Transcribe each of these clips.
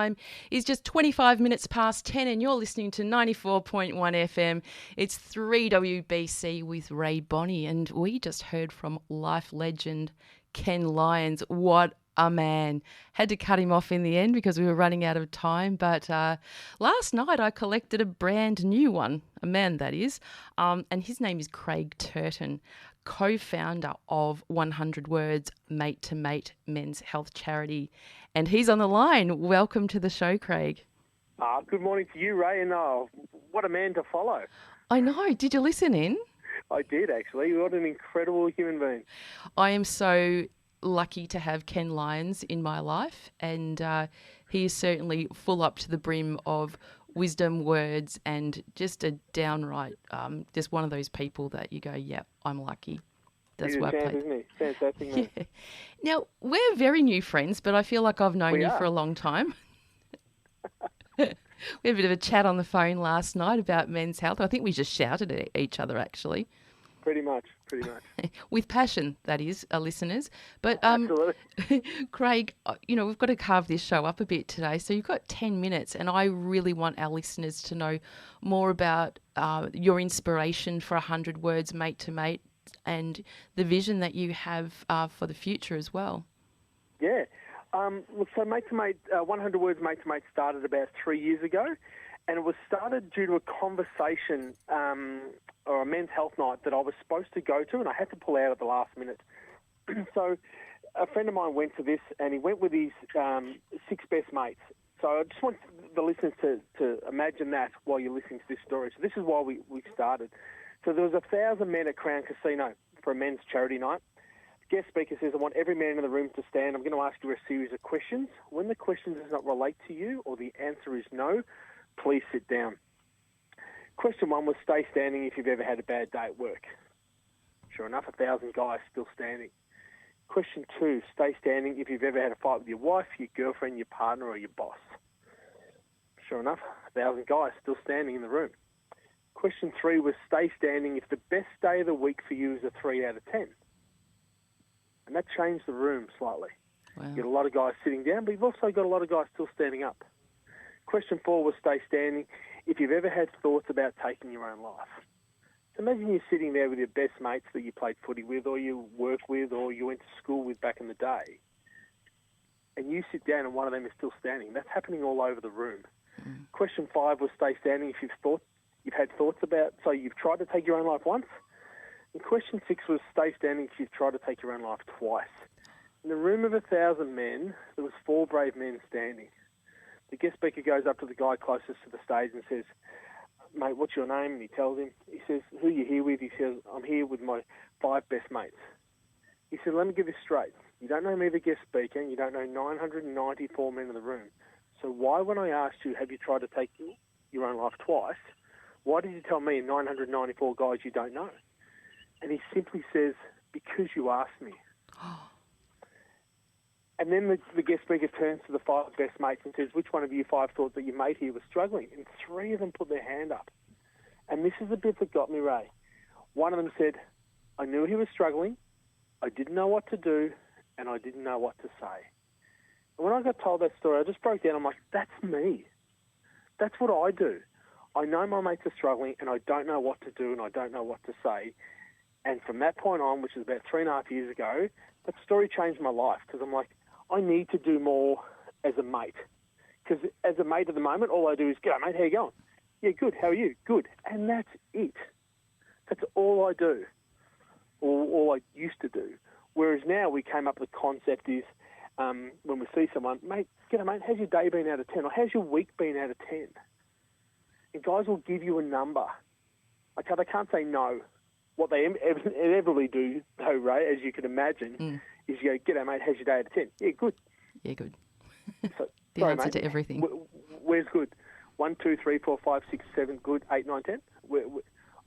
Time is just 25 minutes past 10 and you're listening to 94.1 FM. It's 3WBC with Rae Bonney, and we just heard from life legend Ken Lyons. What a man. Had to cut him off in the end because we were running out of time, but last night I collected a brand new one, a man that is, and his name is Craig Turton, co-founder of 100 Words Mate to Mate men's health charity. And he's on the line. Welcome to the show, Craig. Good morning to you, Ray, and what a man to follow. I know. Did you listen in? I did, actually. What an incredible human being. I am so lucky to have Ken Lyons in my life, and he is certainly full up to the brim of wisdom, words, and just a downright, just one of those people that you go, yep, I'm lucky. He's a champ, isn't he? Fantastic, man. Yeah. Now, we're very new friends, but I feel like I've known you for a long time. We had a bit of a chat on the phone last night about men's health. I think we just shouted at each other, actually. Pretty much. With passion, that is, our listeners. But, Absolutely. Craig, we've got to carve this show up a bit today. So you've got 10 minutes, and I really want our listeners to know more about your inspiration for 100 Words Mate to Mate and the vision that you have for the future as well. Yeah. Look, so Mate to Mate, 100 Words Mate to Mate started about 3 years ago, and it was started due to a conversation or a men's health night that I was supposed to go to, and I had to pull out at the last minute. So a friend of mine went to this, and he went with his 6 best mates. So I just want the listeners to imagine that while you're listening to this story. So this is why we started. So there was 1,000 men at Crown Casino for a men's charity night. The guest speaker says, I want every man in the room to stand. I'm going to ask you a series of questions. When the question does not relate to you or the answer is no, please sit down. Question 1 was stay standing if you've ever had a bad day at work. Sure enough, 1,000 guys still standing. Question 2, stay standing if you've ever had a fight with your wife, your girlfriend, your partner or your boss. Sure enough, 1,000 guys still standing in the room. Question 3 was stay standing if the best day of the week for you is a 3 out of 10. And that changed the room slightly. Wow. You get a lot of guys sitting down, but you've also got a lot of guys still standing up. Question 4 was stay standing if you've ever had thoughts about taking your own life. So imagine you're sitting there with your best mates that you played footy with or you work with or you went to school with back in the day, and you sit down and one of them is still standing. That's happening all over the room. Question 5 was stay standing if you've had thoughts about, so you've tried to take your own life once. And question 6 was stay standing if you've tried to take your own life twice. In a room of 1,000 men, there was 4 brave men standing. The guest speaker goes up to the guy closest to the stage and says, mate, what's your name? And he tells him. He says, who are you here with? He says, I'm here with my 5 best mates. He said, let me get this straight. You don't know me, the guest speaker, and you don't know 994 men in the room. So why, when I asked you, have you tried to take your own life twice, why did you tell me 994 guys you don't know? And he simply says, because you asked me. And then the guest speaker turns to the 5 best mates and says, which one of you 5 thought that your mate here was struggling? And 3 of them put their hand up. And this is the bit that got me, Ray. One of them said, I knew he was struggling, I didn't know what to do, and I didn't know what to say. And when I got told that story, I just broke down. I'm like, that's me. That's what I do. I know my mates are struggling, and I don't know what to do, and I don't know what to say. And from that point on, which is about 3.5 years ago, that story changed my life because I'm like, I need to do more as a mate. Because as a mate at the moment, all I do is, g'day mate, how you going? Yeah, good, how are you? Good. And that's it. That's all I do, or all I used to do. Whereas now we came up with the concept is, when we see someone, mate, g'day mate, how's your day been out of 10? Or how's your week been out of 10? And guys will give you a number. Okay, they can't say no. What they inevitably do, though, Ray, as you can imagine, is you go, g'day, mate, how's your day out of 10? Yeah, good. Yeah, good. So, The sorry, answer mate, to everything. Where's good? 1, 2, 3, 4, 5, 6, 7, good, 8, 9, 10?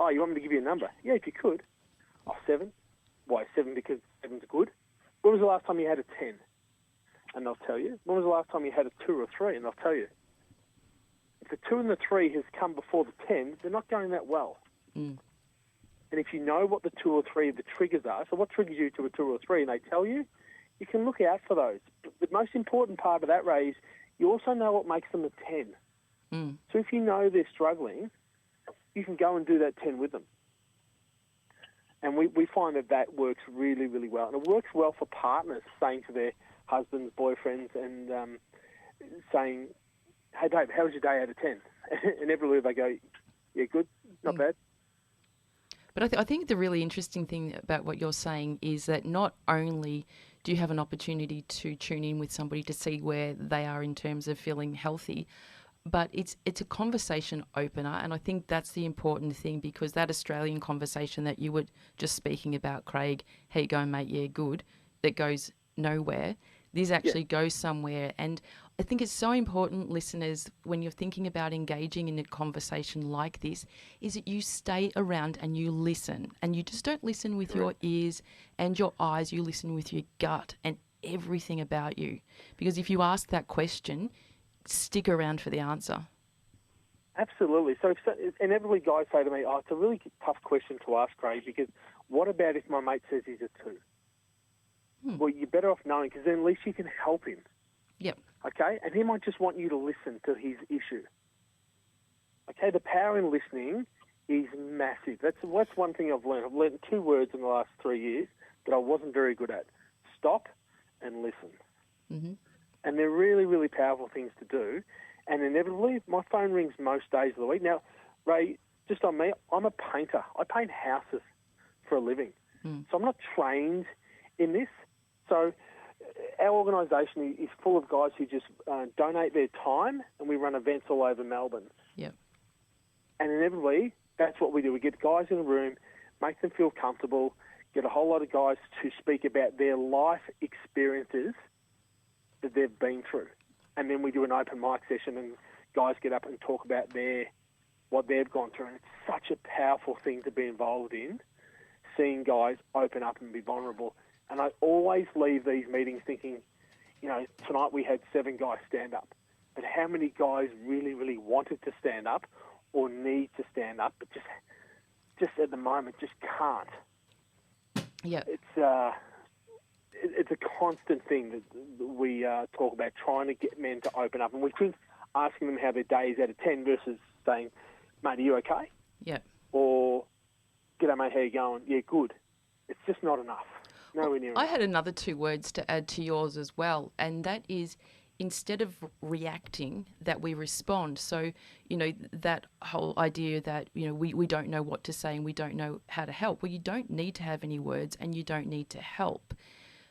Oh, you want me to give you a number? Yeah, if you could. Oh, 7? Why, 7 because 7's good? When was the last time you had a 10? And they'll tell you. When was the last time you had a 2 or 3? And they'll tell you. If the 2 and the 3 has come before the 10, they're not going that well. And if you know what the 2 or 3 of the triggers are, so what triggers you to a 2 or 3, and they tell you, you can look out for those. But the most important part of that, Ray, is you also know what makes them a 10. Mm. So if you know they're struggling, you can go and do that 10 with them. And we find that works really, really well. And it works well for partners saying to their husbands, boyfriends, and saying, hey, babe, how was your day out of 10? And everywhere they go, yeah, good, not bad. But I think the really interesting thing about what you're saying is that not only do you have an opportunity to tune in with somebody to see where they are in terms of feeling healthy, but it's a conversation opener. And I think that's the important thing, because that Australian conversation that you were just speaking about, Craig, how you going, mate, yeah, good, that goes nowhere, this actually goes somewhere. And I think it's so important, listeners, when you're thinking about engaging in a conversation like this, is that you stay around and you listen. And you just don't listen with your ears and your eyes, you listen with your gut and everything about you. Because if you ask that question, stick around for the answer. Absolutely. So inevitably guys say to me, oh, it's a really tough question to ask, Craig, because what about if my mate says he's a 2? Well, you're better off knowing, because then at least you can help him. Yep. Okay? And he might just want you to listen to his issue. Okay? The power in listening is massive. That's one thing I've learned. I've learned 2 words in the last 3 years that I wasn't very good at. Stop and listen. Mm-hmm. And they're really, really powerful things to do. And inevitably, my phone rings most days of the week. Now, Ray, just on me, I'm a painter. I paint houses for a living. So I'm not trained in this. So our organisation is full of guys who just donate their time, and we run events all over Melbourne. Yep. And inevitably, that's what we do. We get guys in a room, make them feel comfortable, get a whole lot of guys to speak about their life experiences that they've been through. And then we do an open mic session, and guys get up and talk about what they've gone through. And it's such a powerful thing to be involved in, seeing guys open up and be vulnerable. And I always leave these meetings thinking, tonight we had 7 guys stand up. But how many guys really, really wanted to stand up or need to stand up, but just at the moment just can't? Yeah. It's a constant thing that we talk about, trying to get men to open up. And we think asking them how their day is out of 10 versus saying, mate, are you okay? Yeah. Or, g'day, mate, how you going? Yeah, good. It's just not enough. Nowhere near I enough. had another 2 words to add to yours as well, and that is, instead of reacting, that we respond. So, that whole idea that, we don't know what to say and we don't know how to help. Well, you don't need to have any words and you don't need to help.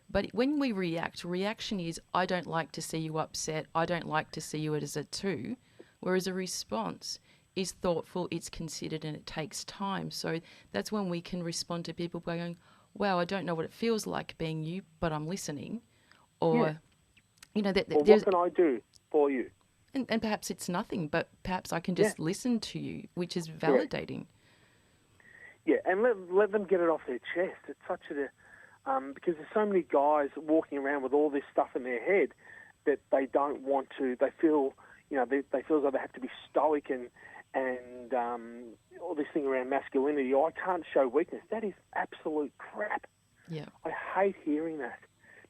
But when we reaction is, I don't like to see you upset, I don't like to see you as a 2, whereas a response is thoughtful, it's considered, and it takes time. So that's when we can respond to people by going, wow, I don't know what it feels like being you, but I'm listening. Or, what can I do for you? And perhaps it's nothing, but perhaps I can just listen to you, which is validating. Yeah, and let them get it off their chest. It's such because there's so many guys walking around with all this stuff in their head that they don't want to. They feel, they feel as though they have to be stoic and all this thing around masculinity. Oh, I can't show weakness. That is absolute crap. Yeah, I hate hearing that,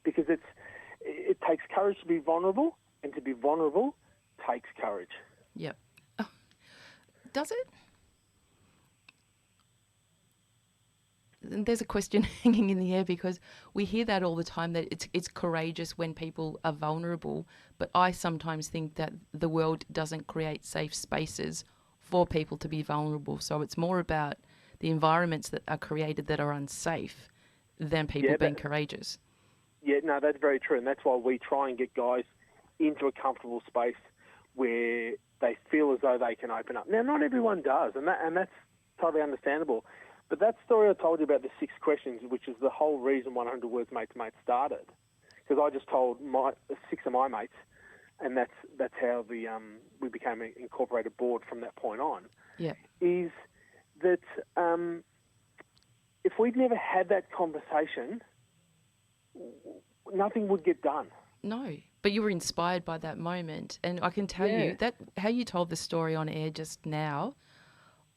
because it takes courage to be vulnerable, and to be vulnerable takes courage. Yeah. Oh, does it? And there's a question hanging in the air, because we hear that all the time, that it's courageous when people are vulnerable. But I sometimes think that the world doesn't create safe spaces for people to be vulnerable. So it's more about the environments that are created that are unsafe than people being courageous. Yeah, no, that's very true. And that's why we try and get guys into a comfortable space where they feel as though they can open up. Now, not everyone does, and that's totally understandable. But that story I told you about the 6 questions, which is the whole reason 100 Words Mate to Mate started, because I just told 6 of my mates, and that's how we became an incorporated board from that point on. Yeah, is that if we'd never had that conversation, nothing would get done. No, but you were inspired by that moment, and I can tell you that how you told the story on air just now,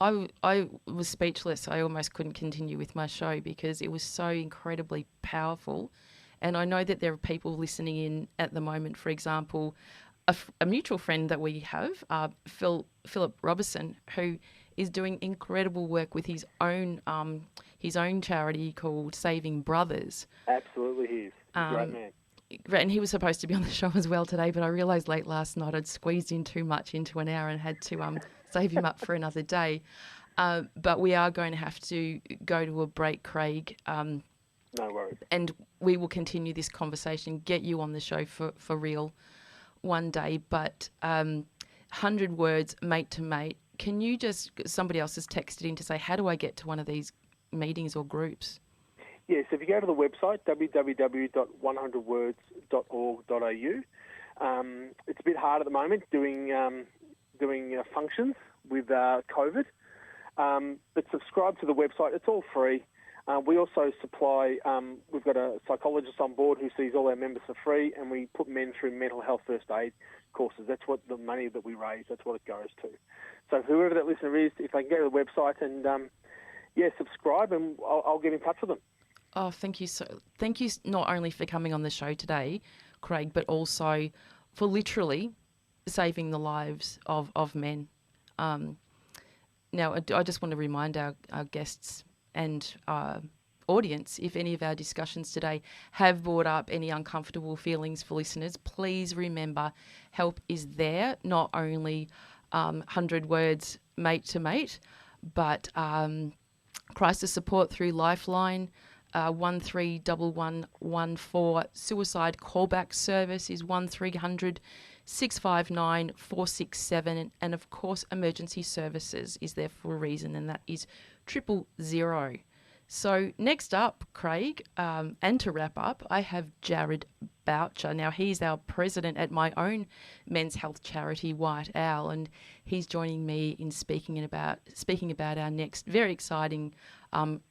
I was speechless. I almost couldn't continue with my show because it was so incredibly powerful. And I know that there are people listening in at the moment, for example, a mutual friend that we have, Philip Robertson, who is doing incredible work with his own charity called Saving Brothers. Absolutely, he is. He's a great man. And he was supposed to be on the show as well today, but I realised late last night I'd squeezed in too much into an hour and had to save him up for another day. But we are going to have to go to a break, Craig. No worries. And we will continue this conversation, get you on the show for real one day. But 100 words, mate to mate. Can you somebody else has texted in to say, how do I get to one of these meetings or groups? Yes, if you go to the website, www.100words.org.au, it's a bit hard at the moment doing functions with COVID, but subscribe to the website. It's all free. We also supply, we've got a psychologist on board who sees all our members for free, and we put men through mental health first aid courses. That's what the money that we raise, that's what it goes to. So whoever that listener is, if they can go to the website and, subscribe, and I'll get in touch with them. Oh, thank you. Thank you not only for coming on the show today, Craig, but also for literally saving the lives of men. Now, I just want to remind our guests and audience, if any of our discussions today have brought up any uncomfortable feelings for listeners, please remember help is there, not only 100 words mate to mate, but crisis support through Lifeline. 131114. Suicide callback service is 1300 659 467, and of course emergency services is there for a reason, and that is 000. So next up, Craig, and to wrap up, I have Jared Boucher. Now he's our president at my own men's health charity, White Owl, and he's joining me in speaking about our next very exciting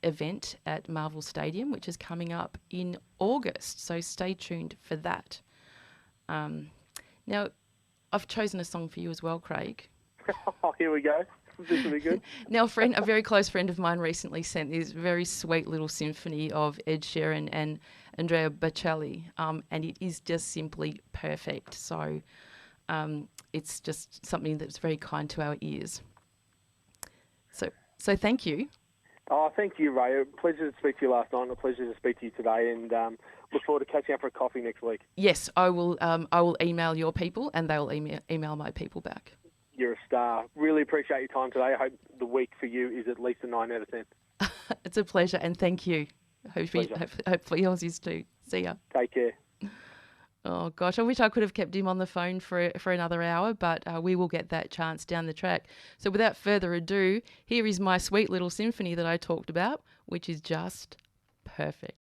event at Marvel Stadium, which is coming up in August. So stay tuned for that. Now, I've chosen a song for you as well, Craig. Oh, here we go. This will be good. Now, a very close friend of mine recently sent this very sweet little symphony of Ed Sheeran and Andrea Bocelli, and it is just simply perfect. So it's just something that's very kind to our ears. So thank you. Oh, thank you, Ray. A pleasure to speak to you last night, and a pleasure to speak to you today, and look forward to catching up for a coffee next week. Yes, I will email your people, and they'll email my people back. You're a star. Really appreciate your time today. I hope the week for you is at least a 9 out of 10. It's a pleasure, and thank you. Hopefully yours is too. See ya. Take care. Oh, gosh, I wish I could have kept him on the phone for another hour, but we will get that chance down the track. So without further ado, here is my sweet little symphony that I talked about, which is just perfect.